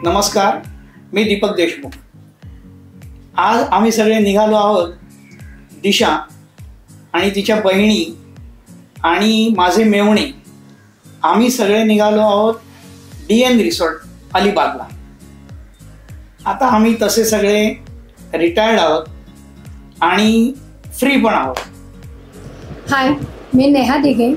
नमस्कार, मी दीपक देशमुख। आज आम्ही सगळे निघालो आहोत, दिशा आणि तिच्या बहिणी आणि माझे मेवणे, आम्ही सगळे निघालो आहोत DN रिसॉर्ट अलिबागला। आता आम्ही तसे सगळे रिटायर्ड आहोत आणि फ्री पण आहोत। हाय, मी नेहा दिघे।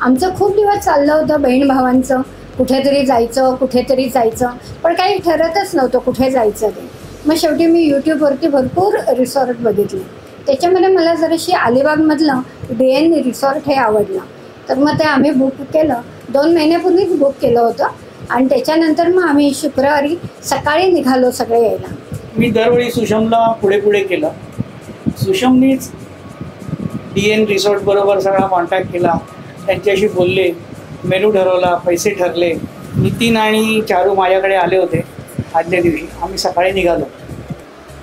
आमचं खूप दिवस चाललं होतं बहीण भावांचं कुठेतरी जायचं, पण काही ठरतच नव्हतं कुठे जायचं ते। मग शेवटी मी यूट्यूबवरती भरपूर रिसॉर्ट बघितले, त्याच्यामध्ये मला जराशी अलिबागमधलं DN रिसॉर्ट हे आवडलं, तर मग ते आम्ही बुक केलं। 2 महिन्यापूर्वीच बुक केलं होतं आणि त्याच्यानंतर मग आम्ही शुक्रवारी सकाळी निघालो सगळे यायला। मी दरवेळी सुषमला पुढे केलं। सुषमनीच DN रिसॉर्ट बरोबर सगळा कॉन्टॅक्ट केला, त्यांच्याशी बोलले, मेनू ठरवला, पैसे ठरले। नितीन आणि चारू माझ्याकडे आले होते आदल्या दिवशी। आम्ही सकाळी निघालो।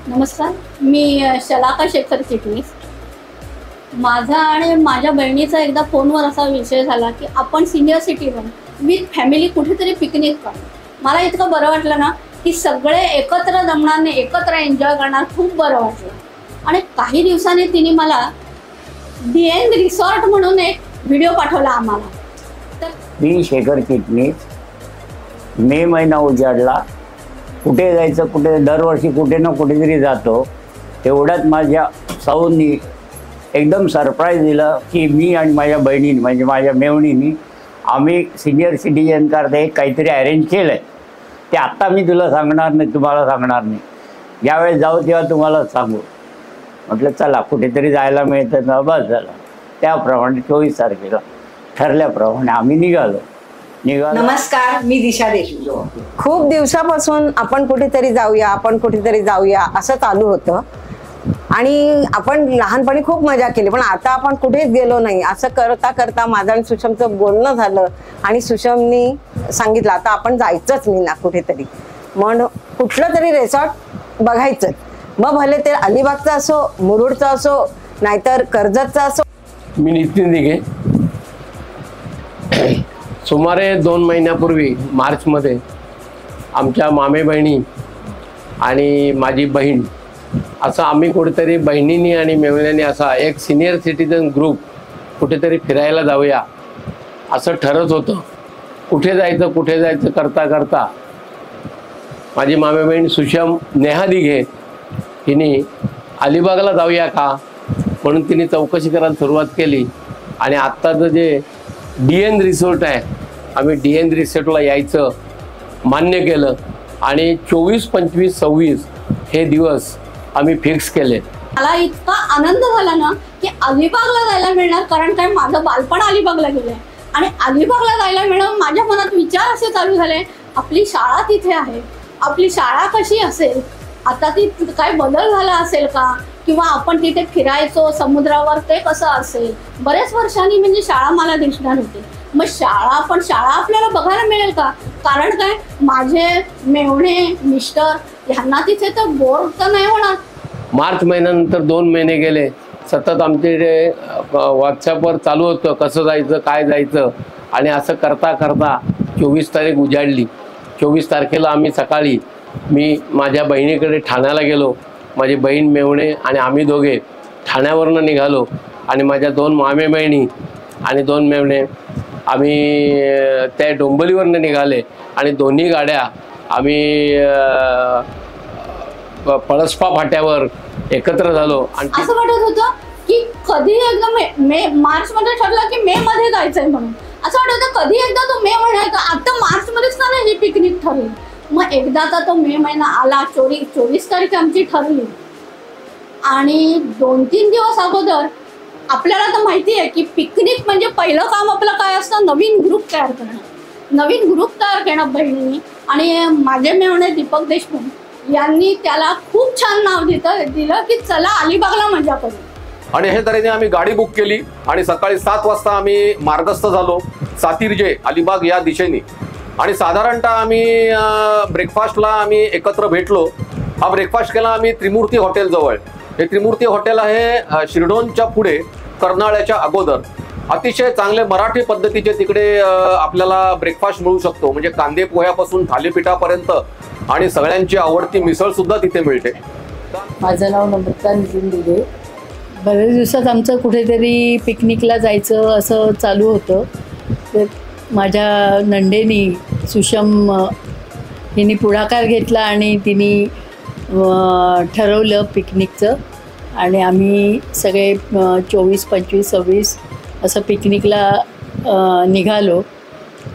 नमस्कार, मी शलाका शेखर चिटणीस। माझा आणि माझ्या बहिणीचा एकदा फोनवर असा विषय झाला की आपण सिनियर सिटीजन विथ फॅमिली कुठेतरी पिकनिक करू। मला इतकं बरं वाटलं ना की सगळे एकत्र जमणार, एकत्र एन्जॉय करणार, खूप बरं वाटलं। आणि काही दिवसांनी तिने मला DN रिसॉर्ट म्हणून एक व्हिडिओ पाठवला आम्हाला। मी शेखर चिटणीस। मे महिना उजाडला, कुठे जायचं, कुठे दरवर्षी कुठे ना कुठेतरी जातो। तेवढ्यात माझ्या साऊंनी एकदम सरप्राईज दिलं की मी आणि माझ्या बहिणीने म्हणजे माझ्या मेवणीने आम्ही सिनियर सिटीजन करता एक काहीतरी अरेंज केलं आहे। ते आत्ता मी तुला सांगणार नाही, तुम्हाला सांगणार नाही, ज्यावेळेस जाऊ तेव्हा तुम्हाला सांगू। म्हटलं चला कुठेतरी जायला मिळतं ना, बस झालं। त्याप्रमाणे 24 तारखेला ठरल्याप्रमाणे आम्ही निघालो। नमस्कार, मी दिशा देशमुख। खूप दिवसापासून आपण कुठेतरी जाऊया असं चालू होतं आणि आपण लहानपणी खूप मजा केली, पण आता आपण कुठेच गेलो नाही। असं करता करता माझं आणि सुषमचं बोलणं झालं आणि सुषमनी सांगितलं आता आपण जायचंच मी ना कुठेतरी, मग कुठलं तरी रिसॉर्ट बघायचं। मग भले ते अलिबागचं असो, मुरुडचं असो, नाहीतर कर्जतचं असो। मी नितीन दिघे। सुमारे 2 महिन्यापूर्वी मार्चमध्ये आमच्या मामे बहिणी आणि माझी बहीण असं आम्ही कुठेतरी बहिणींनी आणि मेवण्यांनी असा एक सिनियर सिटीजन ग्रुप कुठेतरी फिरायला जाऊया असं ठरत होतं। कुठे जायचं करता करता माझी मामे बहीण सुषम नेहा दिघे हिने अलिबागला जाऊया का म्हणून तिने चौकशी करायला सुरुवात केली आणि आत्ताचं जे DN रिसॉर्ट आहे, आम्ही DN रिसॉर्टला यायचं मान्य केलं आणि 24, 25, 26 हे दिवस आम्ही फिक्स केले। मला इतका आनंद झाला ना की अलिबागला जायला मिळणार, कारण काय माझं बालपण अलिबागला गेलंय आणि अलिबागला जायला मिळणार। माझ्या मनात विचार असे चालू झाले, आपली शाळा तिथे आहे, आपली शाळा कशी असेल, आता ती काय बदल झाला असेल का, किंवा आपण तिथे फिरायचो समुद्रावर ते कसं असेल। बरेच वर्षांनी म्हणजे शाळा मला दिसणार होती। मग शाळा आपल्याला बघायला मिळेल का, कारण काय माझे मेवणे मिस्टर ह्यांना तिथे तर बोर तर नाही होणार। मार्च महिन्यानंतर 2 महिने गेले, सतत आमचे व्हॉट्सॲपवर चालू होतं कसं जायचं काय जायचं आणि असं करता करता 24 तारीख उजाडली। 24 तारखेला आम्ही सकाळी मी माझ्या बहिणीकडे ठाण्याला गेलो। माझी बहीण मेवणे आणि आम्ही दोघे ठाण्यावरनं निघालो आणि माझ्या 2 मामे बहिणी आणि 2 मेवणे आम्ही त्या डोंबिवलीवरनं निघाले आणि दोन्ही गाड्या आम्ही पळसपा फाट्यावर एकत्र झालो। आणि असं वाटत होतं की कधी एकदा मार्च मध्ये ठरलं की मे मध्ये जायचंय म्हणून। असं वाटत होतं कधी एकदा तो मे महिना, आता मार्च मध्येच का नाही ही पिकनिक ठरली। मग एकदाचा तो मे महिना आला, 24 तारीख आमची ठरली आणि 2-3 दिवस अगोदर आपल्याला तर माहिती आहे की पिकनिक म्हणजे पहिलं काम आपलं काय असतं, नवीन ग्रुप तयार करणं बहिणींनी। आणि माझे मेवणे दीपक देशमुख यांनी त्याला खूप छान नाव दिलं की चला अलिबागला मजा करू। आणि हे तऱ्हेने आम्ही गाडी बुक केली आणि सकाळी 7 वाजता आम्ही मार्गस्थ झालो सातिर्जे अलिबाग या दिशेने। आणि साधारणतः आम्ही ब्रेकफास्टला आम्ही एकत्र भेटलो। हा ब्रेकफास्ट केला आम्ही त्रिमूर्ती हॉटेल जवळ। हे त्रिमूर्ती हॉटेल आहे शिरडोनच्या पुढे, कर्नाळ्याच्या अगोदर। अतिशय चांगले मराठी पद्धतीचे तिकडे आपल्याला ब्रेकफास्ट मिळू शकतो. म्हणजे कांदे पोह्यापासून थालीपीठापर्यंत आणि सगळ्यांची आवडती मिसळ सुद्धा तिथे मिळते. माझं नाव नम्रता नितीन दिघे. बरेच दिवसात आमचं कुठेतरी पिकनिकला जायचं असं चालू होतं. तर माझ्या नंडेनी सुषम हिने पुढाकार घेतला आणि तिने ठरवलं पिकनिकचं आणि आम्ही सगळे 24, 25, 26 असं पिकनिकला निघालो.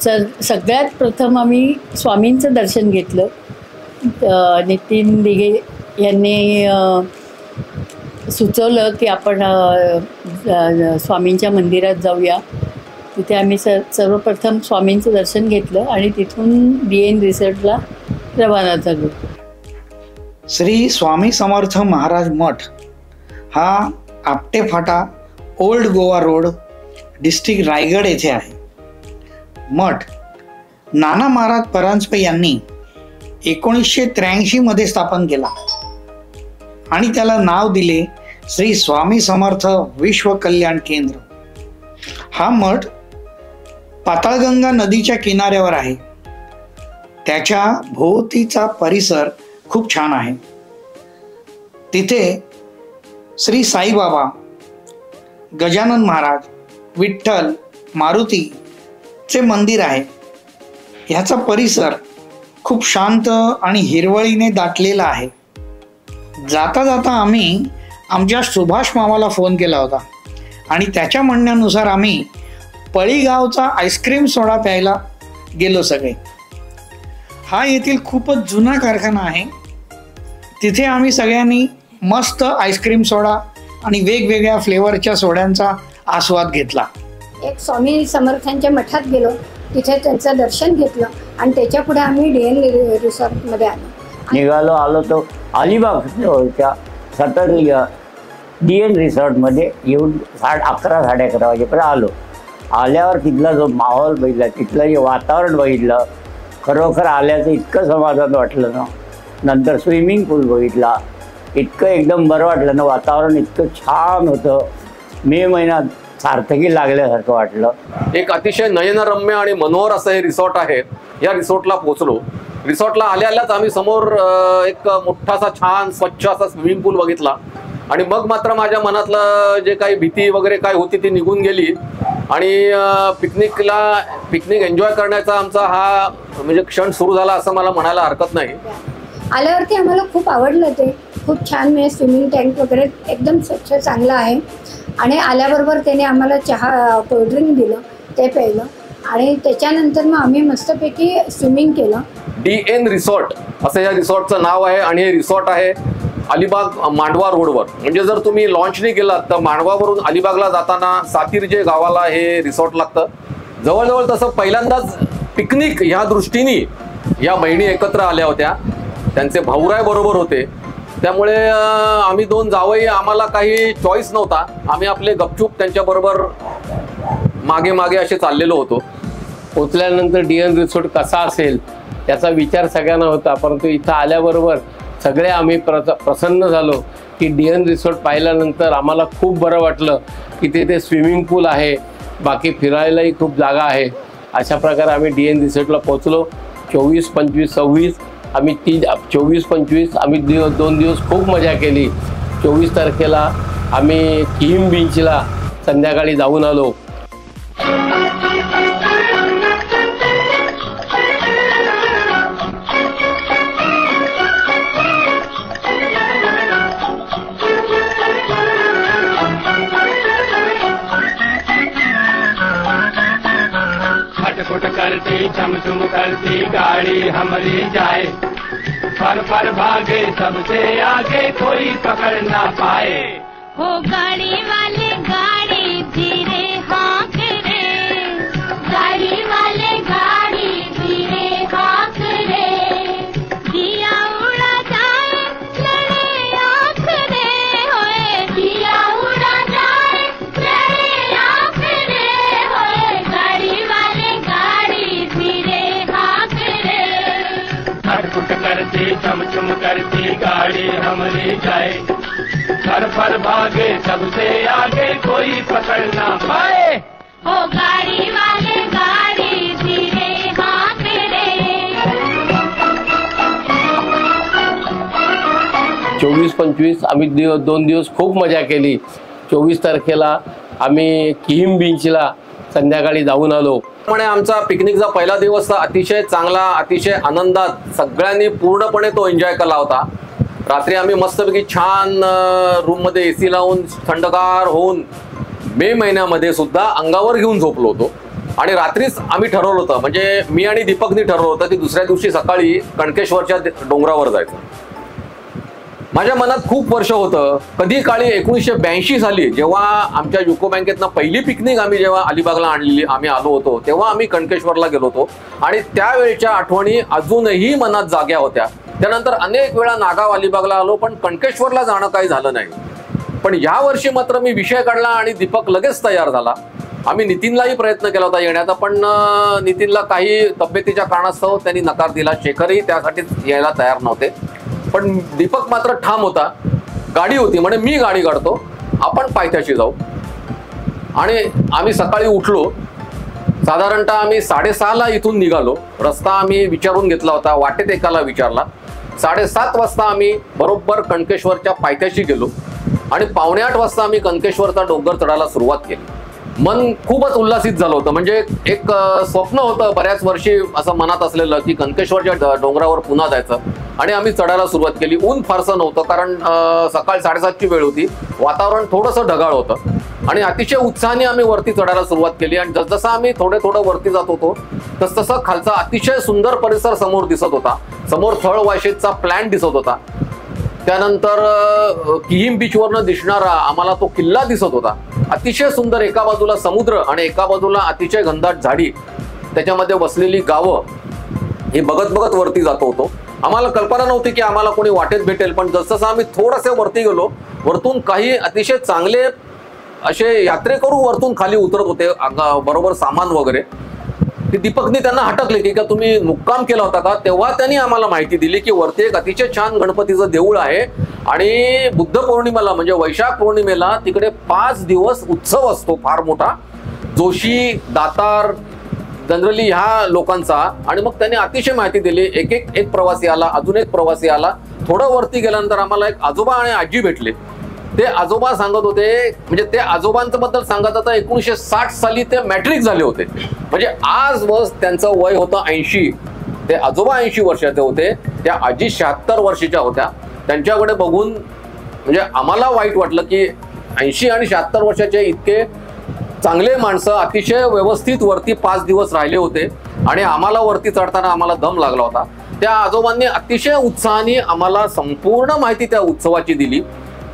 सगळ्यात प्रथम आम्ही स्वामींचं दर्शन घेतलं. नितीन दिघे यांनी सुचवलं की आपण स्वामींच्या मंदिरात जाऊया. तिथे आम्ही सर्वप्रथम स्वामींचं दर्शन घेतलं आणि तिथून DN रिसॉर्टला रवाना झालो. श्री स्वामी समर्थ महाराज मठ हा Apte Phata, old Goa road, district Raigad येथे आहे. मठ नाना महाराज परांजपे यांनी 1983 मध्ये स्थापन केला आणि त्याला नाव दिले श्री स्वामी समर्थ विश्व कल्याण केंद्र. हा मठ पाताळगंगा नदीच्या किनाऱ्यावर आहे. त्याच्या भोवतीचा परिसर खूप छान आहे. तिथे श्री साईबाबा, गजानन महाराज, विठ्ठल, मारुतीचे मंदिर आहे. ह्याचा परिसर खूप शांत आणि हिरवळीने दाटलेला आहे. जाता जाता आम्ही आमच्या सुभाष मामाला फोन केला होता आणि त्याच्या म्हणण्यानुसार आम्ही पळीगावचा आईस्क्रीम सोडा प्यायला गेलो सगळे. हा येथील खूपच जुना कारखाना आहे. तिथे आम्ही सगळ्यांनी मस्त आईस्क्रीम सोडा आणि वेगवेगळ्या फ्लेवरच्या सोड्यांचा आस्वाद घेतला. एक स्वामी समर्थांच्या मठात गेलो, तिथे त्यांचं दर्शन घेतलं आणि त्याच्या पुढे आम्ही DN रिसॉर्टमध्ये आलो तो अलिबागच्या सटरली DN रिसॉर्टमध्ये येऊन 11:30 11:30 वाजेपर्यंत आलो. आल्यावर तिथला जो माहोल बघितला, तिथलं जे वातावरण बघितलं, खरोखर आल्याचं इतकं समाधान वाटलं ना. नंतर स्विमिंग पूल बघितला, इतकं एकदम बरं वाटलं ना. वातावरण इतकं छान होतं. मे महिन्यात सार्थकी लागल्यासारखं वाटलं. एक अतिशय नयनरम्य आणि मनोहर असं हे रिसॉर्ट आहे. या रिसॉर्टला पोहोचलो. रिसॉर्टला आल्याच आम्ही समोर एक मोठासा छान स्वच्छ असा स्विमिंग पूल बघितला आणि मग मात्र माझ्या मनातलं जे काही भीती वगैरे काय होती ती निघून गेली आणि पिकनिक एन्जॉय करण्याचा आमचा हा म्हणजे क्षण सुरू झाला असं मला म्हणायला हरकत नाही. आल्यावरती आम्हाला खूप आवडलं. ते खूप छान म्हणजे स्विमिंग टँक वगैरे एकदम स्वच्छ चांगलं आहे आणि आल्याबरोबर त्याने आम्हाला चहा कोल्ड्रिंक दिलं, ते प्यायलं आणि त्याच्यानंतर मग आम्ही मस्तपैकी स्विमिंग केलं. DN रिसॉर्ट असं या रिसॉर्टचं नाव आहे आणि हे रिसॉर्ट आहे अलिबाग मांडवा रोडवर. म्हणजे जर तुम्ही लॉन्चने गेलात तर मांडवावरून अलिबागला जाताना सातीर्जे गावाला हे रिसॉर्ट लागतं. जवळजवळ तसं पहिल्यांदाच पिकनिक ह्या दृष्टीने या बहिणी एकत्र आल्या होत्या. त्यांचे भाऊराय बरोबर होते. त्यामुळे आम्ही 2 जावई, आम्हाला काही चॉईस नव्हता. आम्ही आपले गपचूप त्यांच्याबरोबर मागे मागे असे चाललेलो होतो. पोचल्यानंतर DN रिसॉर्ट कसा असेल त्याचा विचार सगळ्यांना होता, परंतु इथं आल्याबरोबर सगळे आम्ही प्रसन्न झालो की DN रिसॉर्ट पाहिल्यानंतर आम्हाला खूप बरं वाटलं की तिथे स्विमिंग पूल आहे, बाकी फिरायलाही खूप जागा आहे. अशा प्रकारे आम्ही DN रिसॉर्टला पोचलो. 24, 25, 26 आम्ही 24, 25 आम्ही 2 दिवस खूप मजा केली. 24 तारखेला आम्ही किम बीचला संध्याकाळी जाऊन आलो. करती झमझम करती गाड़ी हमारी जाए, फर फर भागे सबसे आगे कोई पकड़ ना पाए. हो गाड़ी वाले गाड़ी धीरे हाँक रे, गाड़ी वाले गाड़ी धीरे हाँक रे, दिया उड़ा जाए लड़े आँख रे, होए दिया उड़ा जाए लड़े आँख रे, होए गाड़ी वाले गाड़ी धीरे हाँक रे. खटखट करती झमझम करती गाड़ी हमारी जाए, फर फर भागे सबसे आगे कोई पकड़ ना पाए. हो गाड़ी वाले गाड़ी धीरे हाँक रे। 24-25 आम्ही 2 दिवस खूप मजा केली. 24 तारखेला आम्ही किहीम बीचला संध्याकाळी जाऊन आलो. आमचा पिकनिकचा पहिला दिवस अतिशय चांगला, अतिशय आनंदात सगळ्यांनी पूर्णपणे तो एन्जॉय केला होता. रात्री आम्ही मस्तपैकी छान रूममध्ये AC लावून थंडगार होऊन मे महिन्यामध्ये सुद्धा अंगावर घेऊन झोपलो होतो. आणि रात्रीच आम्ही ठरवलं होतं, म्हणजे मी आणि दीपकनी ठरवलं होतं की दुसऱ्या दिवशी सकाळी कणकेश्वरच्या डोंगरावर जायचं. माझ्या मनात खूप वर्ष होतं, कधी काळी 1982 साली जेव्हा आमच्या युको बँकेतनं पहिली पिकनिक आम्ही जेव्हा अलिबागला आणलेली, आम्ही आलो होतो तेव्हा आम्ही कणकेश्वरला गेलो होतो आणि त्यावेळच्या आठवणी अजूनही मनात जाग्या होत्या. त्यानंतर अनेक वेळा नागाव अलिबागला आलो, पण कणकेश्वरला जाणं काही झालं नाही. पण या वर्षी मात्र मी विषय काढला आणि दीपक लगेच तयार झाला. आम्ही नितीनलाही प्रयत्न केला होता येण्याचा, पण नितीनला काही तब्येतीच्या कारणास्तव त्यांनी नकार दिला. शेखरही त्यासाठीच यायला तयार नव्हते. पण दीपक मात्र ठाम होता. गाडी होती, म्हणजे मी गाडी काढतो, आपण पायथ्याशी जाऊ. आणि आम्ही सकाळी उठलो. साधारणतः आम्ही 6:30ला इथून निघालो. रस्ता आम्ही विचारून घेतला होता, वाटेत एकाला विचारला. 7:30 वाजता आम्ही बरोबर कणकेश्वरच्या पायथ्याशी गेलो आणि 7:45 वाजता आम्ही कणकेश्वरचा डोंगर चढायला सुरुवात केली. मन खूपच उल्हासित झालं होतं. म्हणजे एक स्वप्न होतं बऱ्याच वर्षी असं मनात असलेलं की कणकेश्वरच्या डोंगरावर पुन्हा जायचं. आणि आम्ही चढायला सुरुवात केली. ऊन फारसं नव्हतं, कारण सकाळ 7:30ची वेळ होती. वातावरण थोडंसं ढगाळ होतं आणि अतिशय उत्साहाने आम्ही वरती चढायला सुरुवात केली. आणि जसजसं आम्ही थोडं वरती जात होतो तसतसं खालचा अतिशय सुंदर परिसर समोर दिसत होता. समोर थळवाशेचा प्लॅन दिसत होता. त्यानंतर किहीम बीचवरनं दिसणारा आम्हाला तो किल्ला दिसत होता. अतिशय सुंदर, एका बाजूला समुद्र आणि एका बाजूला अतिशय घनदाट झाडी, त्याच्यामध्ये बसलेली गावं, हे बघत बघत वरती जात होतो. आम्हाला कल्पना नव्हती की आम्हाला कोणी वाटेत भेटेल. पण जसं आम्ही थोडंसे वरती गेलो, वरतून काही अतिशय चांगले असे यात्रेकरू वरतून खाली उतरत होते, बरोबर सामान वगैरे. की दीपकनी त्यांना हटकले की का तुम्ही मुक्काम केला होता का. तेव्हा त्यांनी आम्हाला माहिती दिली की वरती एक अतिशय छान गणपतीचं देऊळ आहे आणि बुद्ध पौर्णिमेला म्हणजे वैशाख पौर्णिमेला तिकडे 5 दिवस उत्सव असतो फार मोठा. जोशी, दातार, जनरली ह्या लोकांचा. आणि मग त्यांनी अतिशय माहिती दिली. एक प्रवासी आला, अजून एक प्रवासी आला. थोडं वरती गेल्यानंतर आम्हाला एक आजोबा आणि आजी भेटले. ते आजोबा सांगत होते, म्हणजे ते आजोबांचं बद्दल सांगत होता 1960 साली ते मॅट्रिक झाले होते. म्हणजे आज बस त्यांचं वय होतं 80. ते आजोबा 80 वर्षाचे होते, त्या आजी 76 वर्षाच्या होत्या. त्यांच्याकडे बघून म्हणजे आम्हाला वाईट वाटलं की 80 आणि 76 वर्षाचे इतके चांगले माणसं अतिशय व्यवस्थित वरती 5 दिवस राहिले होते आणि आम्हाला वरती चढताना आम्हाला दम लागला होता. त्या आजोबांनी अतिशय उत्साहाने आम्हाला संपूर्ण माहिती त्या उत्सवाची दिली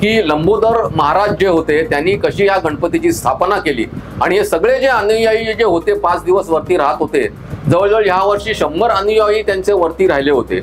की लंबोदर महाराज जे होते त्यांनी कशी या गणपतीची स्थापना केली. आणि हे सगळे जे अनुयायी जे होते 5 दिवस वरती राहत होते, जवळजवळ ह्या वर्षी 100 अनुयायी त्यांचे वरती राहिले होते.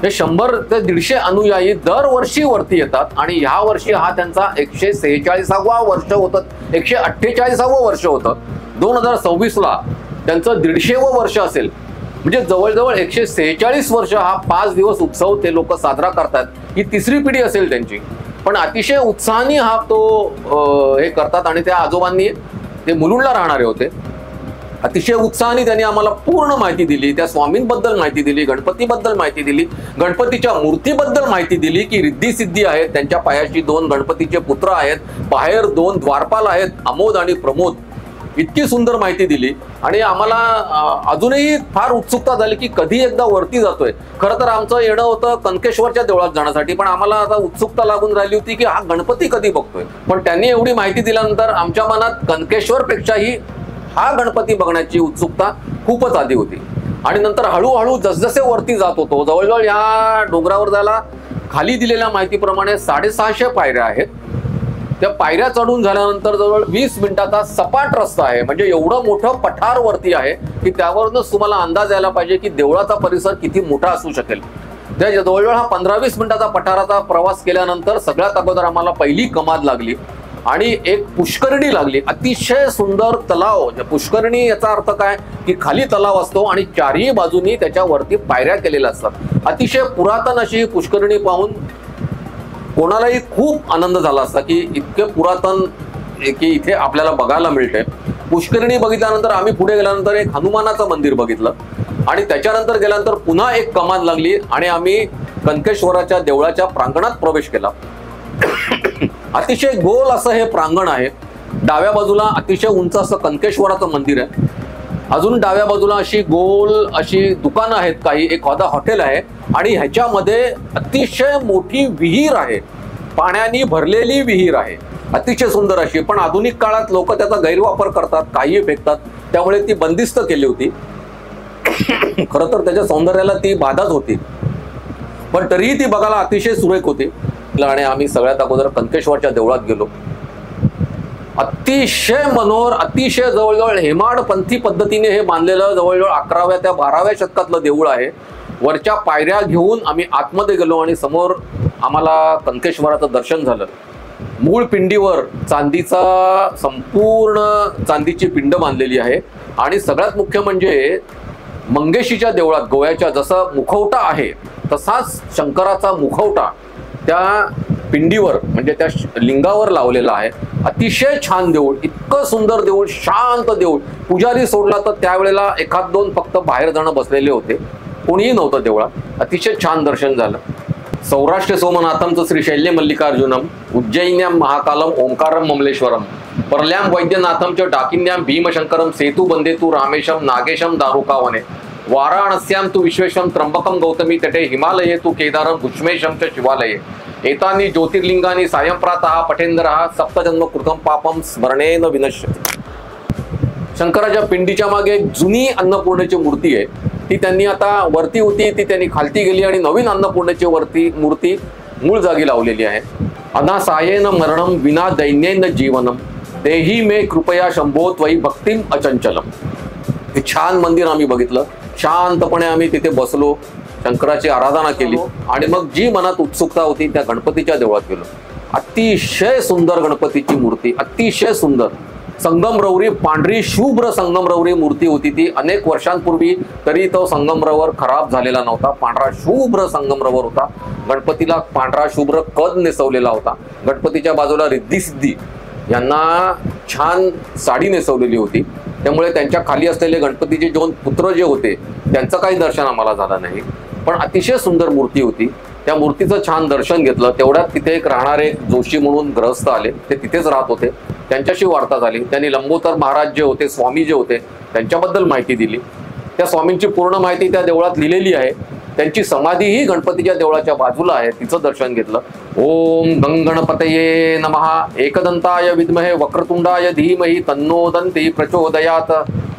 हे 100 ते 150 अनुयायी दरवर्षी वरती येतात आणि ह्या वर्षी हा त्यांचा 146वा वर्ष होतं, 148वं वर्ष होतं. 2026ला त्यांचं 150वं वर्ष असेल. म्हणजे जवळजवळ 146 वर्ष हा 5 दिवस उत्सव ते लोक साजरा करतात. ही 3री पिढी असेल त्यांची. पण अतिशय उत्साहाने हा तो हे करतात. आणि त्या आजोबांनी, ते मुलुंडला राहणारे होते, अतिशय उत्साहाने त्यांनी आम्हाला पूर्ण माहिती दिली. त्या स्वामींबद्दल माहिती दिली, गणपतीबद्दल माहिती दिली, गणपतीच्या मूर्तीबद्दल माहिती दिली की रिद्धी सिद्धी आहेत, त्यांच्या पायाशी 2 गणपतीचे पुत्र आहेत, बाहेर 2 द्वारपाल आहेत, अमोद आणि प्रमोद. इतकी सुंदर माहिती दिली. आणि आम्हाला अजूनही फार उत्सुकता झाली की कधी एकदा वरती जातोय. खरं तर आमचं येणं होतं कणकेश्वरच्या देवळात जाण्यासाठी, पण आम्हाला आता उत्सुकता लागून राहिली होती की हा गणपती कधी बघतोय. पण त्यांनी एवढी माहिती दिल्यानंतर आमच्या मनात कणकेश्वरपेक्षाही हा गणपती बघण्याची उत्सुकता खूपच आधी होती. आणि नंतर हळूहळू जसजसे वरती जात होतो, जवळजवळ या डोंगरावर जायला खाली दिलेल्या माहितीप्रमाणे 650 पायऱ्या आहेत. त्या पायऱ्या चढून झाल्यानंतर जवळ 20 मिनिटाचा सपाट रस्ता आहे. म्हणजे एवढं मोठं पठार वरती आहे की त्यावरूनच तुम्हाला अंदाज यायला पाहिजे की देवळाचा परिसर किती मोठा असू शकेल. त्या जवळजवळ हा 15-20 मिनिटाचा पठाराचा प्रवास केल्यानंतर सगळ्यात अगोदर आम्हाला पहिली कमाद लागली आणि एक पुष्करणी लागली. अतिशय सुंदर तलाव. पुष्करणी याचा अर्थ काय की खाली तलाव असतो आणि 4ही बाजूनी त्याच्यावरती पायऱ्या केलेल्या असतात. अतिशय पुरातन अशी ही पुष्करणी पाहून कोणालाही खूप आनंद झाला असता की इतके पुरातन की इथे आपल्याला बघायला मिळते. पुष्करिणी बघितल्यानंतर आम्ही पुढे गेल्यानंतर एक हनुमानाचं मंदिर बघितलं आणि त्याच्यानंतर गेल्यानंतर पुन्हा एक कमान लागली आणि आम्ही कनकेश्वराच्या देवळाच्या प्रांगणात प्रवेश केला. अतिशय गोल असं हे प्रांगण आहे. डाव्या बाजूला अतिशय उंच असं कनकेश्वराचं मंदिर आहे. अजून डाव्या बाजूला अशी गोल अशी दुकानं आहेत, काही एक हॉटेल आहे आणि ह्याच्यामध्ये अतिशय मोठी विहीर आहे, पाण्याने भरलेली विहीर आहे, अतिशय सुंदर अशी. पण आधुनिक काळात लोक त्याचा गैरवापर करतात, काही फेकतात, त्यामुळे ती बंदिस्त केली होती. खरं तर त्याच्या सौंदर्याला ती बाधाच होती, पण तरीही ती बघायला अतिशय सुरेख होती. आणि आम्ही सगळ्यात अगोदर कनकेश्वरच्या देवळात गेलो. अतिशय मनोहर, अतिशय जवळजवळ हेमाडपंथी पद्धतीने हे बांधलेलं जवळजवळ 11व्या ते 12व्या शतकातलं देऊळ आहे. वरच्या पायऱ्या घेऊन आम्ही आतमध्ये गेलो आणि समोर आम्हाला कनकेश्वराचं दर्शन झालं. मूळ पिंडीवर चांदीचा संपूर्ण चांदीची पिंड बांधलेली आहे आणि सगळ्यात मुख्य म्हणजे मंगेशीच्या देवळात गोव्याच्या जसं मुखवटा आहे तसाच शंकराचा मुखवटा त्या पिंडीवर म्हणजे त्या लिंगावर लावलेला आहे. अतिशय छान देऊळ, इतकं सुंदर देऊळ, शांत देऊळ. पुजारी सोडला तर त्यावेळेला एखाद दोन फक्त बाहेर जाणं बसलेले होते, कोणीही नव्हतं देवळात. अतिशय छान दर्शन झालं. सौराष्ट्र सोमनाथमचं श्री शैल्य मल्लिकार्जुनम, उज्जैन्याम महाकालम ओंकारम ममलेश्वरम, परल्याम वैद्यनाथम च डाकिन्याम भीमशंकरम सेतु बंदेतु रामेशम नागेशम दारुकावने, वाराणस्याम तु विश्वेशम त्र्यंबकम गौतमी तटे हिमालये तु केदारम भुष्मेशम च शिवालये, एतानि ज्योतिर्लिंगानि सायं प्रातः पठेंद्रः सप्तजन्म कृतं पापम स्मरणेन विनश्यति. शंकराच्या पिंडीच्या मागे एक जुनी अन्नपूर्णेची मूर्ती आहे. ती त्यांनी आता वरती होती, ती त्यांनी खालती गेली आणि नवीन अन्नपूर्णेची वरती मूर्ती मूळ जागी लावलेली आहे. अनासायेन मरणम विना दैन्येन जीवनम देही मे कृपया शंभो त्वयि भक्तिम अचंचलम. हे छान मंदिर आम्ही बघितलं. शांतपणे आम्ही तिथे बसलो, शंकराची आराधना केली आणि मग जी मनात उत्सुकता होती त्या गणपतीच्या देवळात गेलो. अतिशय सुंदर गणपतीची मूर्ती, अतिशय सुंदर. संगमरवरी पांढरी शुभ्र संगमरवरी मूर्ती होती ती अनेक वर्षांपूर्वी, तरी तो संगमरवर खराब झालेला नव्हता. पांढरा शुभ्र संगमरवर होता. गणपतीला पांढरा शुभ्र कद नेसवलेला होता. गणपतीच्या बाजूला रिद्धी सिद्धी यांना छान साडी नेसवलेली होती. त्यामुळे त्यांच्या खाली असलेले गणपतीचे दोन पुत्र जे होते त्यांचं काही दर्शन आम्हाला झालं नाही, पण अतिशय सुंदर मूर्ती होती. त्या मूर्तीचं छान दर्शन घेतलं. तेवढ्यात तिथे एक राहणारे जोशी म्हणून ग्रहस्थ आले, ते तिथेच राहत होते. त्यांच्याशी वार्ता झाली. त्यांनी लंबोदर महाराज जे होते, स्वामी जे होते, त्यांच्याबद्दल माहिती दिली. त्या स्वामींची पूर्ण माहिती त्या देवळात लिहिलेली आहे. त्यांची समाधीही गणपतीच्या देवळाच्या बाजूला आहे, तिचं दर्शन घेतलं. ओम गंगणपतये नमः, एकदंताय विद्महे वक्रतुंडाय धीमहि तन्नो दन्ति प्रचोदयात.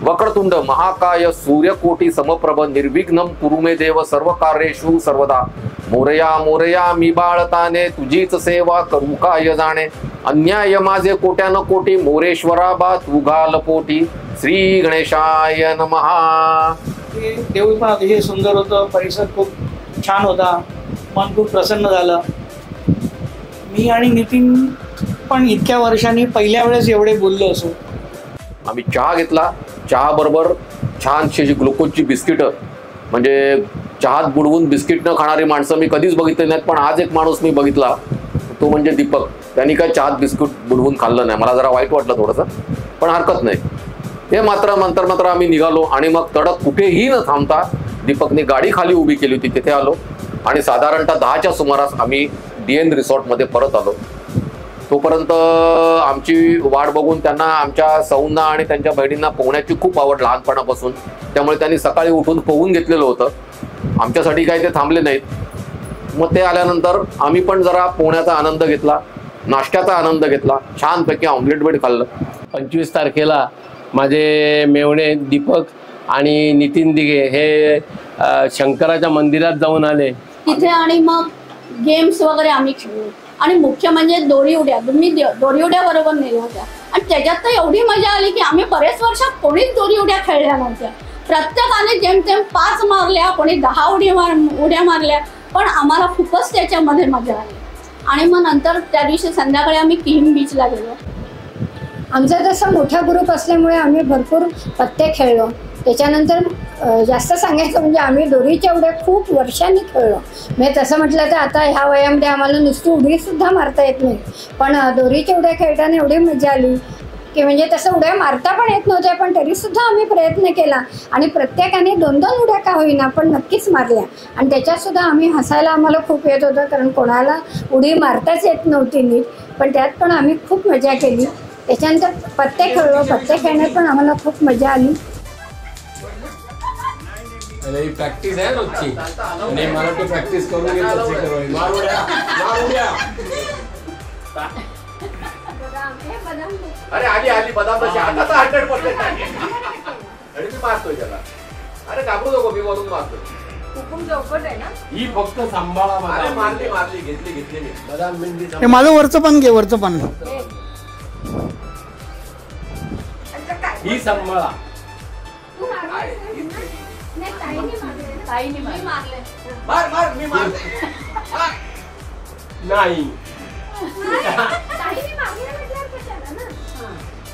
वक्रतुंड महाकाय सूर्यकोटी समप्रभ निर्विघ्नं कुरु मे देव सर्व कार्येषु सर्वदा. मोरया मोरया मी बाळताने तुझीच सेवा करू काय जाणे. अन्याय माझे कोट्यान कोटी मोरेश्वरा बा तू घाल पोटी. श्री गणेशाय नमः. देऊळ पण अतिशय सुंदर होतं, परिसर खूप छान होता, मन खूप प्रसन्न झालं. मी आणि नितीन पण इतक्या वर्षांनी पहिल्या वेळेस एवढे बोललो असो. आम्ही चहा घेतला. चहा बरोबर छानशी ग्लुकोजची बिस्किटं, म्हणजे चहात बुडवून बिस्किट न खाणारी माणसं मी कधीच बघितली नाहीत, पण आज एक माणूस मी बघितला, तो म्हणजे दीपक. त्यांनी काय चहात बिस्किट बुडवून खाल्लं नाही. मला जरा वाईट वाटलं थोडंसं, पण हरकत नाही. हे मात्र आम्ही निघालो आणि मग तडक कुठेही न थांबता दीपकने गाडी खाली उभी केली होती, तिथे आलो आणि साधारणतः 10च्या सुमारास आम्ही DN रिसॉर्टमध्ये परत आलो. तोपर्यंत आमची वाट बघून त्यांना आमच्या सौंना आणि त्यांच्या बहिणींना पोहण्याची खूप आवड लहानपणापासून, त्यामुळे त्यांनी सकाळी उठून पोहून घेतलेलं होतं. आमच्यासाठी काही ते थांबले नाहीत. मग ते आल्यानंतर आम्ही पण जरा पोहण्याचा आनंद घेतला, नाश्त्याचा आनंद घेतला, छानपैकी ऑमलेट बेड खाल्लं. 25 तारखेला माझे मेवणे दीपक आणि नितीन दिघे हे शंकराच्या मंदिरात जाऊन आले तिथे आणि मग गेम्स वगैरे आम्ही खेळलो. आणि मुख्य म्हणजे दोरी उड्या, मी दोरी उड्या बरोबर नेल्या होत्या आणि त्याच्यात तर एवढी मजा आली की आम्ही बरेच वर्ष कोणीच दोरी उड्या खेळल्या नव्हत्या. प्रत्येकाने जेमतेम 5 मारल्या, कोणी 10 उड्या मारल्या, पण आम्हाला खूपच त्याच्यामध्ये मजा आली. आणि मग नंतर त्या दिवशी संध्याकाळी आम्ही किहिम बीचला गेलो. आमचा तसा मोठा ग्रुप असल्यामुळे आम्ही भरपूर पत्ते खेळलो. त्याच्यानंतर जास्त सांगायचं म्हणजे आम्ही दोरीच्या उड्या खूप वर्षांनी खेळलो. म्हणजे तसं म्हटलं तर आता ह्या वयामध्ये आम्हाला नुसती उडीसुद्धा मारता येत नाही, पण दोरीच्या उड्या खेळताना एवढी मजा आली. की म्हणजे तसं उड्या मारता पण येत नव्हत्या, पण तरीसुद्धा आम्ही प्रयत्न केला आणि प्रत्येकाने 2-2 उड्या का होईना पण नक्कीच मारल्या. आणि त्याच्यातसुद्धा आम्ही हसायला आम्हाला खूप येत होतं, कारण कोणाला उडी मारताच येत नव्हती नीट, पण त्यात पण आम्ही खूप मजा केली. त्याच्यानंतर पत्ते खेळलो, पत्ते खेळण्यात पण आम्हाला खूप मजा आली. प्रॅक्टिस आहे रोजची आणि मला तो प्रॅक्टिस करून अरे आली बदाम तशी आता तर 100% आणि मी मारतोय त्याला. अरे घाबरू नको, मी वरून मारतो. ही फक्त सांभाळा. मारली घेतली मी बदाम बिंदी. हे माझं वरचं पान घे, वरचं पान. ही सांभाळा. मार मी मारले नाही.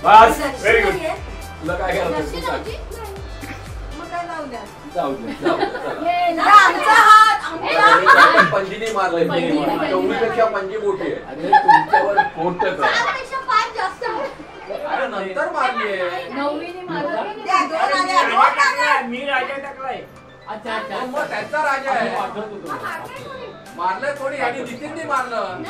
बस व्हेरी गुड. तुला काय करायचं जाऊ दे. पंजीने मारलंय. चौरीपेक्षा पंजी मोठी आहे. अरे तुमच्यावर पोट अरे नंतर मारली आहे. मी राजा टाकलाय. अच्छा मग त्याचा राजा आहे. मारलंय थोडी आणि नितीनने मारलं.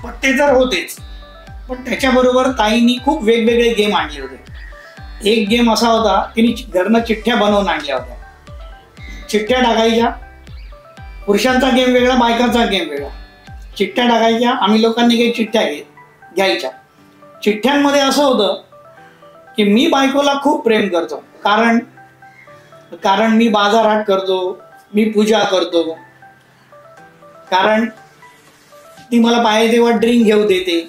पत्ते तर होतेच, पण त्याच्याबरोबर ताईंनी खूप वेगवेगळे गेम आणले होते. एक गेम असा होता, तिने घरनं चिठ्ठ्या बनवून आणल्या होत्या. चिठ्ठ्या टाकायच्या, पुरुषांचा गेम वेगळा, बायकांचा गेम वेगळा. चिठ्ठ्या टाकायच्या, आम्ही लोकांनी काही चिठ्ठ्या घ्यायच्या. चिठ्ठ्यांमध्ये असं होतं की मी बायकोला खूप प्रेम करतो, कारण मी बाजारहाट करतो, मी पूजा करतो, कारण ती मला पाहिजे तेव्हा ड्रिंक घेऊ देते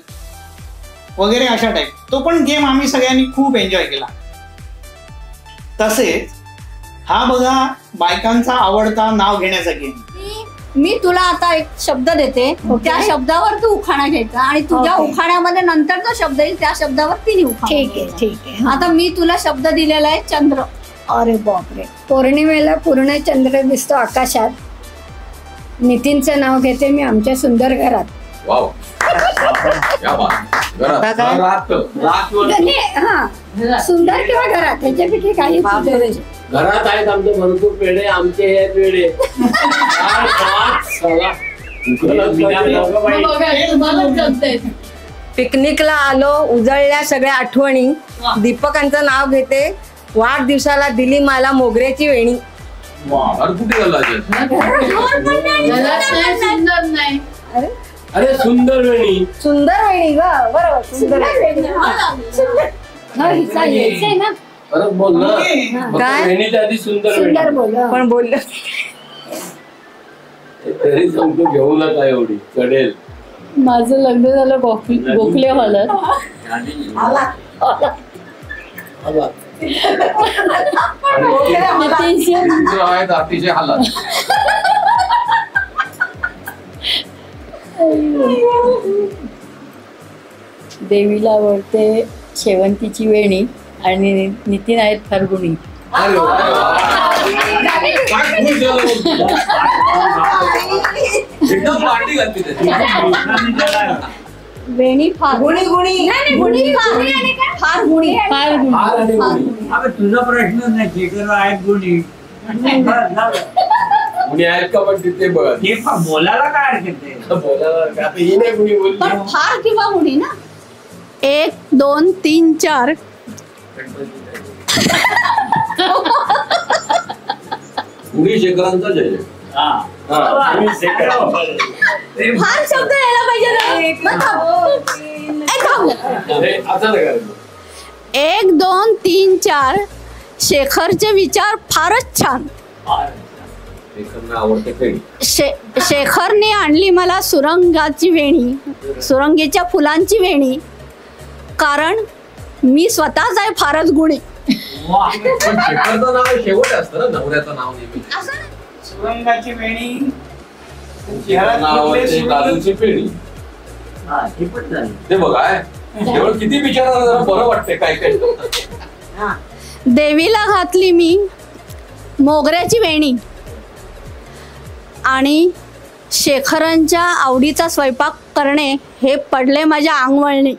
वगैरे अशा टाईप. तो पण गेम आम्ही सगळ्यांनी खूप एन्जॉय केला. तसेच हा बघा बायकांचा आवडता नाव घेण्याचा गेम. मी तुला आता एक शब्द देते, त्या शब्दावर तू उखाणा घ्यायचा आणि तुझ्या उखाण्यामध्ये नंतर जो शब्द येईल त्या शब्दावर तिने उखाणा. ठीक आहे. आता मी तुला शब्द दिलेला आहे चंद्र. अरे बापरे. पौर्णिमेला पूर्ण चंद्र दिसतो आकाशात. नितीनचं नाव घेते मी आमच्या सुंदर घरात. वाव. सुंदर किंवा घरात त्याच्यापैकी काही घरात आहेत आमचे भरपूर पेढे, आमचे हे पेढे. पिकनिकला आलो, उजळल्या सगळ्या आठवणी. दीपकांचं नाव घेते. वाढदिवसाला दिली मला मोगऱ्याची वेणी. कुठे अरे सुंदर वेणी. सुंदर वेणी ग, बरोबर. सुंदर ना. परत बोल ना. वेणीच्या आधी सुंदर बोल. पण बोललं तरी सांगतो घेऊ नका एवढी चढेल. माझं लग्न झालं गोखले हॉलत. अतिशय हालत. देवीला आवडते शेवंतीची वेणी आणि नितीन आहेत फारगुणी. वेणी फार गुणी फार गुणी. तुझा प्रश्न नाही आहेत गुणी. गुणी आहेत का पण तिथे बघ. बोलायला काय हरकत आहे. बोलायला ही नाही गुणी बोलली. पण फार किंवा गुणी ना. 1 2 3 4 गुणी शेखरांचा जय. फार शब्द यायला पाहिजे. 1 2 3 4 शेखरचे विचार फारच छान. शेखरने आणली मला सुरंगाची वेणी, सुरंगीच्या फुलांची वेणी, कारण मी स्वतःच आहे फारच गुणी. शेखरचं नाव शेवट असतं ना, नवऱ्याचं नाव नेहमी. सुरंगाची वेणी, लालूची पेढी. ते बघा किती विचारायला बरं वाटतंय काय काय. देवीला घातली मी मोगऱ्याची वेणी आणि शेखरांच्या आवडीचा स्वयंपाक करणे हे पडले माझ्या अंगवळणी.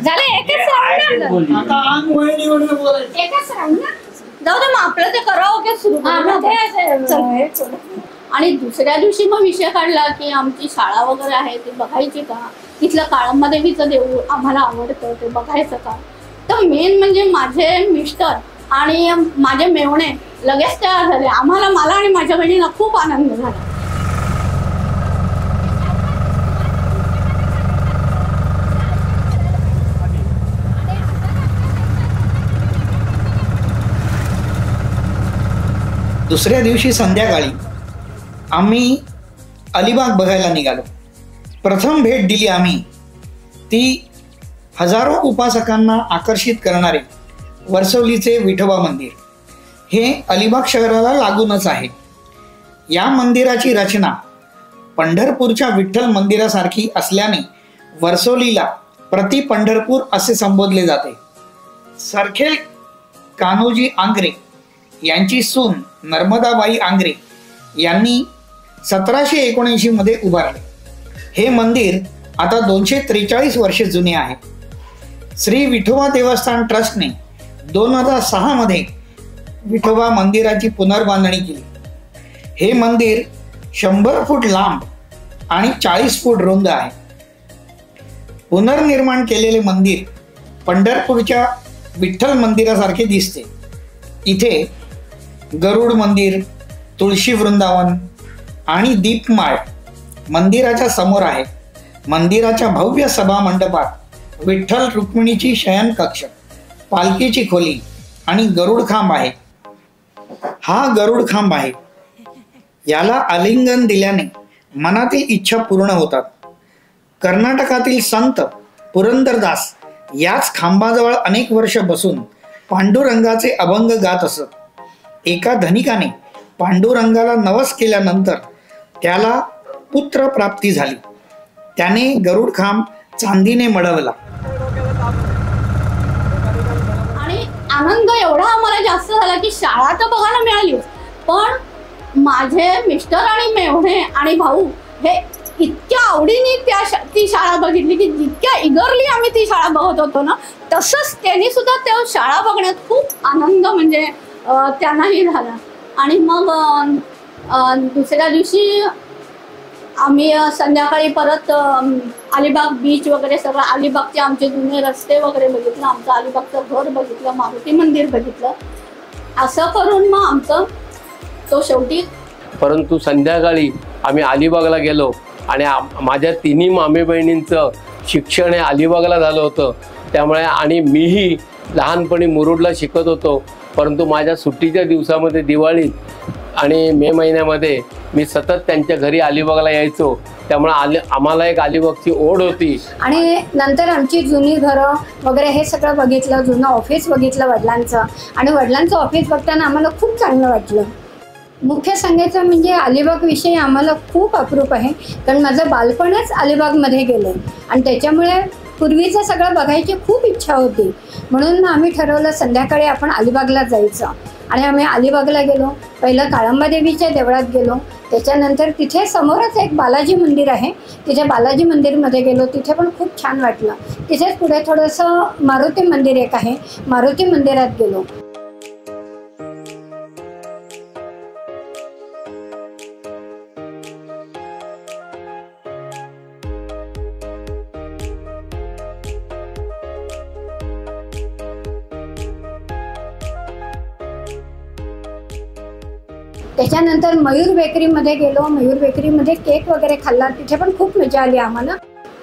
झाले एकच राऊंड. जाऊ दे मग आपलं ते करावं सुरू. आणि दुसऱ्या दिवशी मग विषय काढला की आमची शाळा वगैरे आहे ती बघायची का, तिथलं काळंबादेवीचं देऊळ आम्हाला आवडतं ते बघायचं का. तर मेन म्हणजे माझे मिस्टर आणि माझे मेवणे लगेच तयार झाले. मला आणि माझ्या बहिणीला खूप आनंद झाला. दुसऱ्या दिवशी संध्याकाळी आम्ही अलिबाग बघायला निघालो. प्रथम भेट दिली आम्ही ती हजारो उपासकांना आकर्षित करणारे वर्सोलीचे विठोबा मंदिर. हे अलिबाग शहराला लागूनच आहे. या मंदिराची रचना पंढरपूरच्या विठ्ठल मंदिरासारखी असल्याने वर्सोलीला प्रति पंढरपूर असे संबोधले जाते. सरखेल कान्होजी आंग्रे यांची सून नर्मदाबाई आंग्रे यांनी 1779 मध्ये उभारले. हे मंदिर आता 243 वर्षे जुने आहे. श्री विठोबा देवस्थान ट्रस्टने 2006 मध्ये विठोबा मंदिराची पुनर्बांधणी केली. हे मंदिर 100 फूट लांब आणि 40 फूट रुंद आहे. पुनर्निर्माण केलेले मंदिर पंढरपूरच्या विठ्ठल मंदिरासारखे दिसते. इथे गरुड मंदिर, तुळशी वृंदावन आणि दीपमाळ मंदिराच्या समोर आहे. मंदिराच्या भव्य सभा मंडपात विठ्ठल रुक्मिणीची शयन कक्ष, पालखीची खोली आणि गरुड खांब आहे. हा गरुड खांब आहे. याला आलिंगन दिल्याने मनातील इच्छा पूर्ण होतात. कर्नाटकातील संत पुरंदरदास याच खांबाजवळ अनेक वर्ष बसून पांडुरंगाचे अभंग गात असत. एका धनिकाने पांडुरंगाला नवस केल्यानंतर त्याला पुत्र प्राप्ती झाली. त्याने गरुड खांब चांदीने मढवला. आणि आनंद एवढा आम्हाला जास्त झाला की शाळा तर बघायला मिळाली, पण माझे मिस्टर आणि मेवणे आणि भाऊ हे इतक्या आवडीने ती शाळा बघितली की जितक्या इगरली आम्ही ती शाळा बघत होतो ना, तसंच त्यांनी सुद्धा त्या शाळा बघण्यात खूप आनंद म्हणजे त्यांनाही झाला. आणि मग दुसऱ्या दिवशी आम्ही संध्याकाळी परत अलिबाग बीच वगैरे सगळं, अलिबागचे आमचे जुने रस्ते वगैरे बघितलं, आमचं अलिबागचं घर बघितलं, मारुती मंदिर बघितलं. असं करून मग आमचं तो शेवटी. परंतु संध्याकाळी आम्ही अलिबागला गेलो आणि माझ्या तिन्ही मामे बहिणींचं शिक्षण हे अलिबागला झालं होतं. त्यामुळे आणि मीही लहानपणी मुरुडला शिकत होतो. परंतु माझ्या सुट्टीच्या दिवसामध्ये दिवाळीत आणि मे महिन्यामध्ये मी सतत त्यांच्या घरी अलिबागला यायचो. त्यामुळे आम्हाला एक अलिबागची ओढ होती. आणि नंतर आमची जुनी घरं वगैरे हे सगळं बघितलं, जुनं ऑफिस बघितलं वडिलांचं. आणि वडिलांचं ऑफिस बघताना आम्हाला खूप चांगलं वाटलं. मुख्य सांगायचं म्हणजे अलिबागविषयी आम्हाला खूप अप्रूप आहे, कारण माझं बालपणच अलिबागमध्ये गेलं आणि त्याच्यामुळे पूर्वीचं सगळं बघायची खूप इच्छा होती. म्हणून आम्ही ठरवलं संध्याकाळी आपण अलिबागला जायचं. आणि आम्ही अलिबागला गेलो. पहिलं काळंबादेवीच्या देवळात गेलो, त्याच्यानंतर तिथे समोरच एक बालाजी मंदिर आहे, तिथे बालाजी मंदिरमध्ये गेलो. तिथे पण खूप छान वाटलं. तिथेच पुढे थोडंसं मारुती मंदिर एक आहे, मारुती मंदिरात गेलो. त्याच्यानंतर मयूर बेकरीमध्ये गेलो. मयूर बेकरीमध्ये केक वगैरे खाल्ला, तिथे पण खूप मजा आली आम्हाला.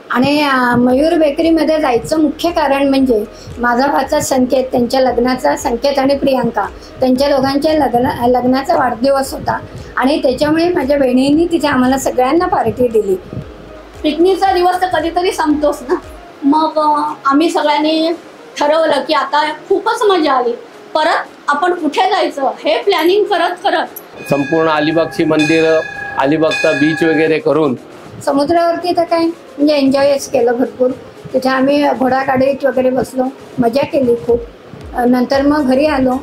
आणि मयूर बेकरीमध्ये जायचं मुख्य कारण म्हणजे माझा भाचा संकेत, त्यांच्या लग्नाचा, संकेत आणि प्रियांका त्यांच्या दोघांच्या लग्नाचा वाढदिवस होता. आणि त्याच्यामुळे माझ्या बहिणींनी तिथे आम्हाला सगळ्यांना पार्टी दिली. पिकनिकचा दिवस तर कधीतरी संपतोच ना. मग आम्ही सगळ्यांनी ठरवलं की आता खूपच मजा आली, परत आपण कुठे जायचं हे प्लॅनिंग करत करत संपूर्ण अलिबागची मंदिरं, अलिबागचा बीच वगैरे करून समुद्रावरती तर काय म्हणजे एन्जॉयच केलं भरपूर. तिथे आम्ही घोडागाडीत वगैरे बसलो, मजा केली खूप. नंतर मग घरी आलो,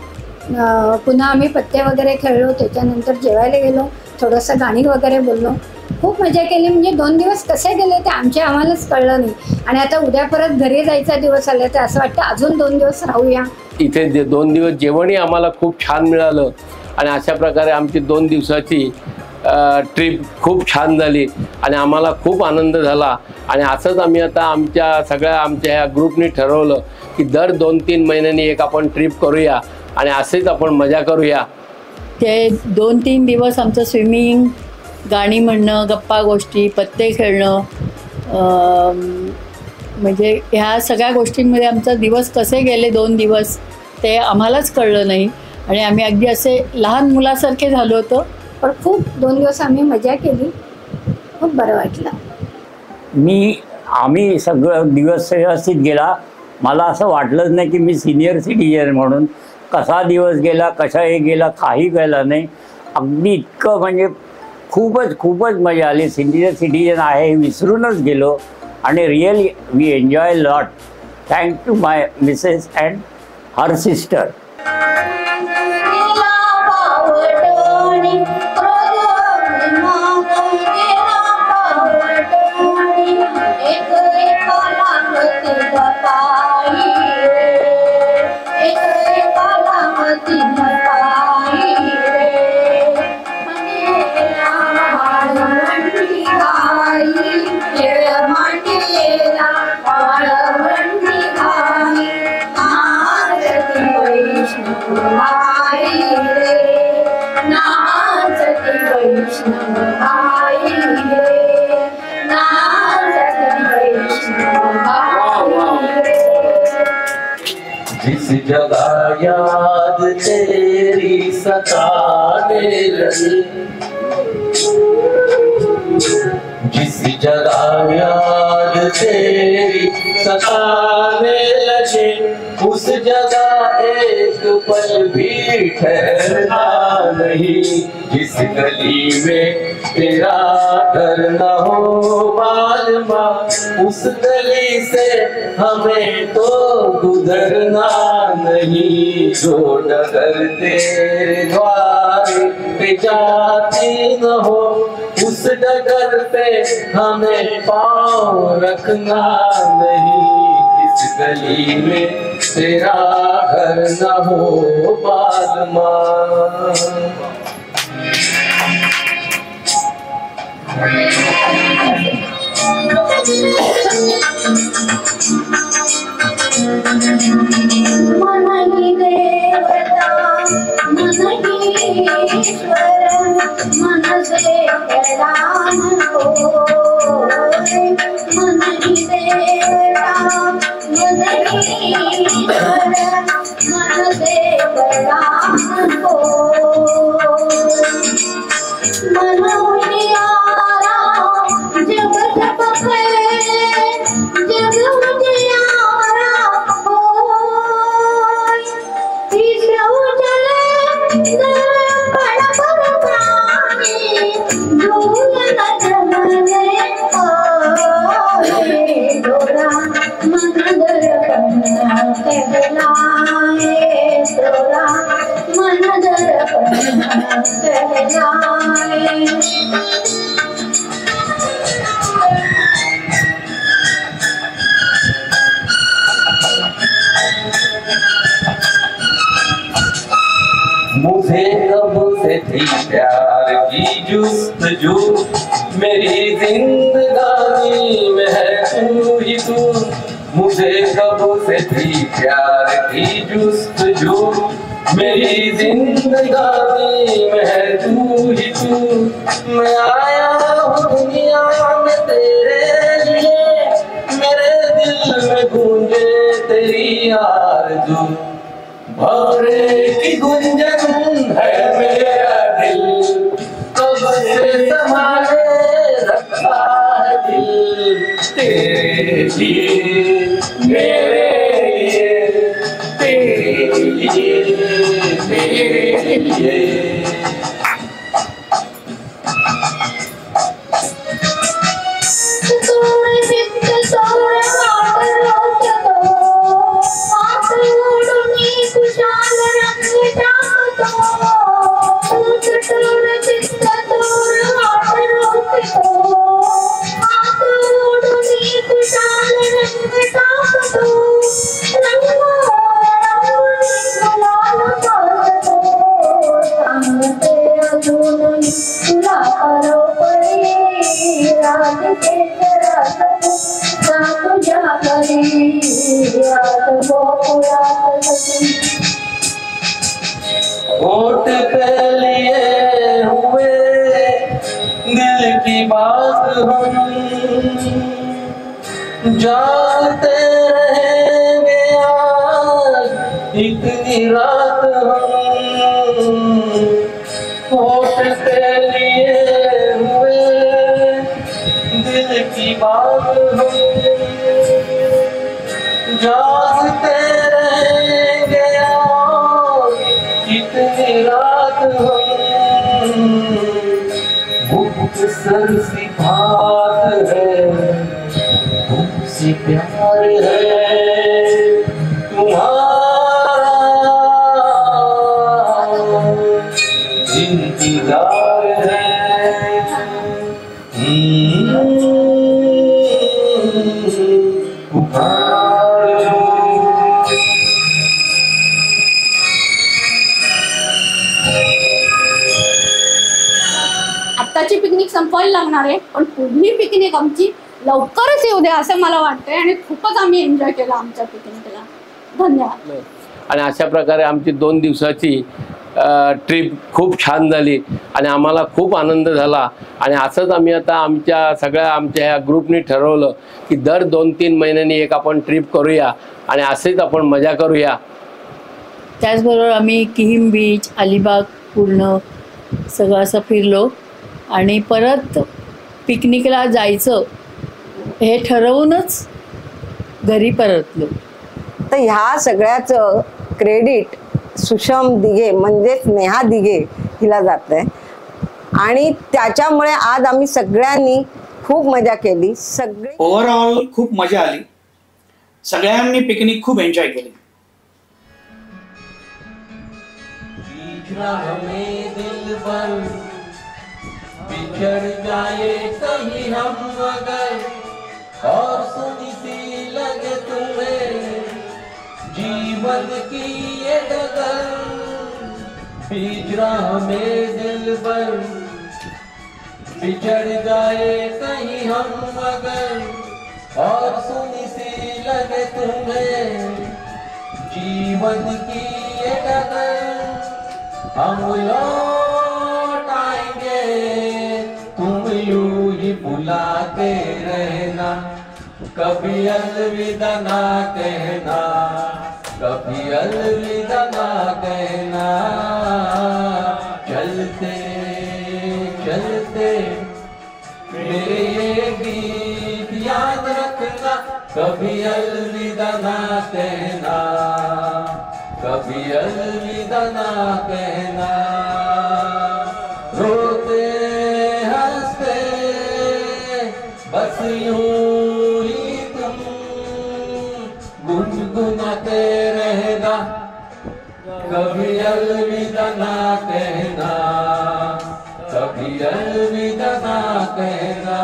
पुन्हा आम्ही पत्ते वगैरे खेळलो, त्याच्यानंतर जेवायला गेलो, थोडंसं गाणी वगैरे बोललो, खूप मजा केली. म्हणजे 2 दिवस कसे गेले ते आम्हालाच कळलं नाही. आणि आता उद्या परत घरी जायचा दिवस आला तर असं वाटतं अजून 2 दिवस राहूया. इथे 2 दिवस जेवणही आम्हाला खूप छान मिळालं आणि अशा प्रकारे आमची 2 दिवसाची ट्रिप खूप छान झाली आणि आम्हाला खूप आनंद झाला. आणि असंच आम्ही आता आमच्या ह्या ग्रुपनी ठरवलं की दर 2-3 महिन्यांनी एक आपण ट्रिप करूया आणि असेच आपण मजा करूया. ते 2-3 दिवस आमचं स्विमिंग, गाणी म्हणणं, गप्पा गोष्टी, पत्ते खेळणं, म्हणजे ह्या सगळ्या गोष्टींमध्ये आमचा दिवस कसे गेले 2 दिवस ते आम्हालाच कळलं नाही. आणि आम्ही अगदी असे लहान मुलासारखे झालो होतो. पण खूप 2 दिवस आम्ही मजा केली, खूप बरं वाटलं. आम्ही सगळं दिवस व्यवस्थित गेला. मला असं वाटलंच नाही की मी सिनियर सिटीजन म्हणून कसा दिवस गेला, कसा हे गेला काही कळलं नाही. अगदी इतकं म्हणजे खूपच मजा आली. सिनियर सिटीजन आहे हे विसरूनच गेलो आणि really we enjoy lot. Thank to my Mrs and her sister. जिस जगह याद तेरी सताने लगी, जिस जगह याद तेरी सताने लगे, उस जगह एक पल भी ठहरना नहीं. जिस गली में तेरा घर न हो मालूमा, उस गली से हमें तो गुजरना नहीं. जो डगर तेरे द्वार पे जाती न हो, उस डगर पे हमें पाँव रखना नहीं. इस गली में तेरा घर न हो मालूमा. मनहि देवता मनहि ईश्वर, मन से प्रदान हो. मनहि देवता मनहि ईश्वर, मन से प्रदान हो. मन उजियारा जब तक फैले, जब उजियारा हो. ईश्वर उजले दर्पण पर प्राणी, धूल न जमने पाए. डोरा मन दर्पण कहलाए, डोरा मन दर्पण कहलाए. मुझे कब से थी प्यार की जुस्तजू, मेरी जिंदगानी में है तू ही तू. मुझे कब से थी प्यार की जुस्तजू, मेरी जिंदगानी में है तू ही तू. मैं आया हूँ दुनिया में तेरे लिए, मेरे दिल में गूंजे तेरी आरज़ू. भवरे की गुंजन है मेरा दिल, कब से संभाले रखा है दिल. तेरे लिए मेरे लिए, तेरे लिए मेरे लिए. तोड़ चित्त तोड़ मुस्कुराकर सजन। होठ पे लिए हुए दिल की बात हम जाते रहेंगे आज इतनी रात हम। होठ पे लिए हुए दिल की बात हम जाते रहेंगे आज इतनी रात हम। मुख्तसर सी बात है मुझसे प्यार है तुम्हारा इंतजार है। आत्ताची पिकनिक संपवायला लागणार आहे, पण पुढली पिकनिक आमची लवकरच येऊ दे असं मला वाटतंय आणि खूपच आम्ही एन्जॉय केला आमच्या पिकनिकला. धन्यवाद. आणि अशा प्रकारे आमची 2 दिवसाची ट्रिप खूप छान झाली आणि आम्हाला खूप आनंद झाला. आणि असंच आम्ही आता आमच्या ह्या ग्रुपनी ठरवलं की दर 2-3 महिन्यांनी एक आपण ट्रिप करूया आणि असेच आपण मजा करूया. त्याचबरोबर आम्ही किहिम बीच, अलिबाग पूर्ण सगळं असं फिरलो आणि परत पिकनिकला जायचं हे ठरवूनच घरी परतलो. तर ह्या सगळ्याचं क्रेडिट सुषम दिघे म्हणजेच नेहा दिघे हिला जातंय आणि त्याच्यामुळे आज आम्ही सगळ्यांनी खूप मजा केली. सगळे ओव्हरऑल खूप मजा आली. सगळ्यांनी पिकनिक खूप एन्जॉय केली. बिछड़ जाए कहीं हम अगर और सुनी सी लगे तुम्हें जीवन की ये डगर। हिजरा में दिल पर बिछड़ जाए कहीं हम अगर और सुनी सी लगे तुम्हें जीवन की ये डगर। हम लौट आएंगे तुम यूं ही बुलाते रहना कभी अलविदा ना कहना कभी अलविदा ना कहना। चलते चलते मेरे ये गीत याद रखना कभी अलविदा ना कहना कभी अलविदा ना कहना। रोते हंसते बस यूं ही तुम गुनगुनाते रहना कभी अलविदा ना कहना कभी अलविदा ना कहना।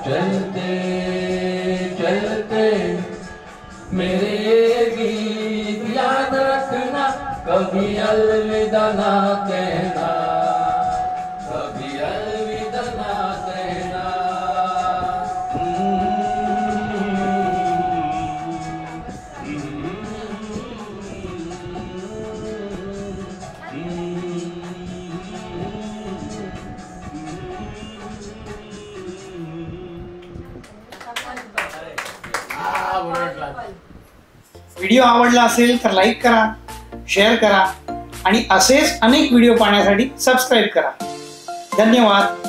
चलते चलते मेरे ये गीत याद रखना कभी अलविदा ना कहना कभी अलविदा ना कहना। व्हिडिओ आवडला असेल तर लाईक करा, शेअर करा आणि असेच अनेक व्हिडिओ पाहण्यासाठी सबस्क्राईब करा. धन्यवाद.